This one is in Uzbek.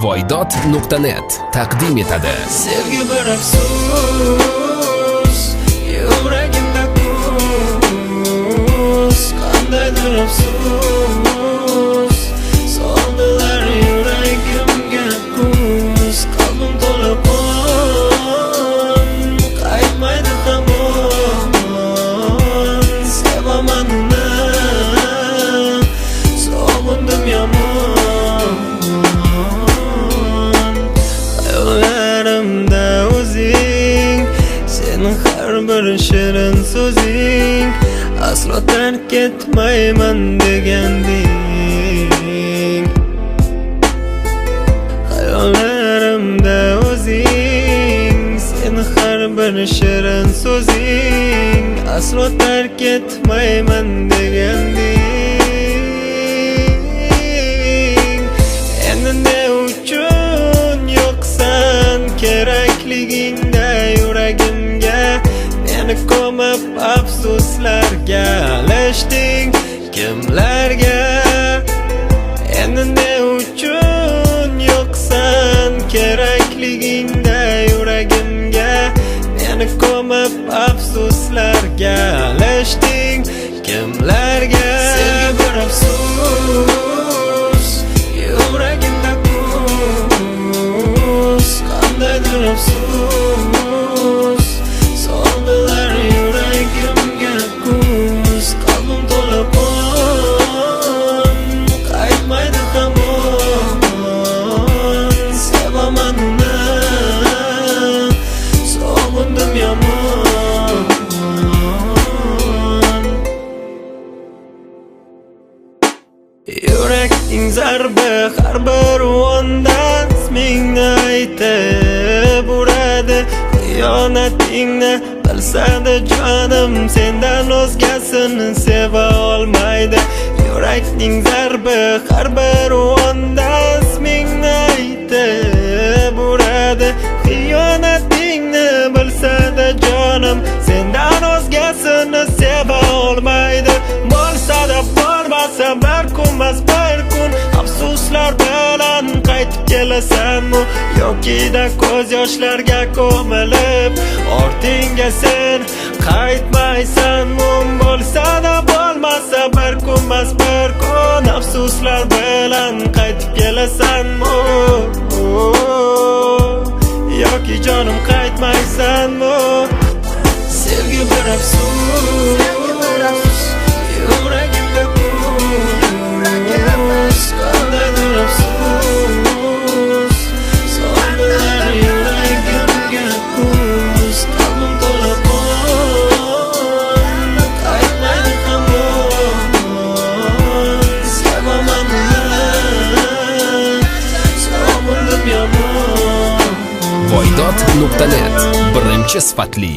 Voydod.net taqdim etadi. Sevgi bir afsus, yuragimda kuz, qandaydir afsus, soldilar yuragimga kuz, qalbim to'la qon, qaytmaydi hamon, sevaman uni, sog'indim yomon. Hayollarimda o'zing, sening har bir shirin so'zing, aslo tark etmayman deganding. Hayollarimda o'zing, sening har bir shirin so'zing, aslo tark etmayman deganding. Endi ne uchun yo'qsan kerakligingda yuragimga, meni ko'mib afsuslarga alishting kimlarga. Endi ne uchun yo'qsan kerakligingda yuragimga, meni ko'mib afsuslarga alishting kimlarga. Sevgi bir afsus, yuragimda kuz, qandaydir afsus, soldilar yuragimga kuz, qalbim to'la qon, qaytmaydi hamon, sevaman uni, sog'indim yomon. Yurakning zarbi har bir ondan ismingni aytib uradi. Xiyonatingni bilsadi jonim, sendan o'zgasini seva olmaydi. Yurakning zarbi har bir ondan ismingni aytib uradi. Xiyonatingni bilsadi jonim, sendan o'zgasini seva olmaydi. Bo'lsa-da bo'lmasa bir kunmas bir kun, afsuslar bilan qaytib kelasanmi, yoki-da ko'z yoshlarga ko'milib ortingga sen qaytmaysanmi? Bo'lsa-da bo'lmasa bir kunmas bir kun, afsuslar bilan qaytib kelasanmi, yoki jonim qaytmaysanmi? Sevgi bir afsus, yuragimda kuz, qandaydir afsus, soldilar yuragimga kuz, qalbim to'la qon, qaytmaydi hamon, sevaman uni, sog'indim yomon. Voydod.net birinchi sifatli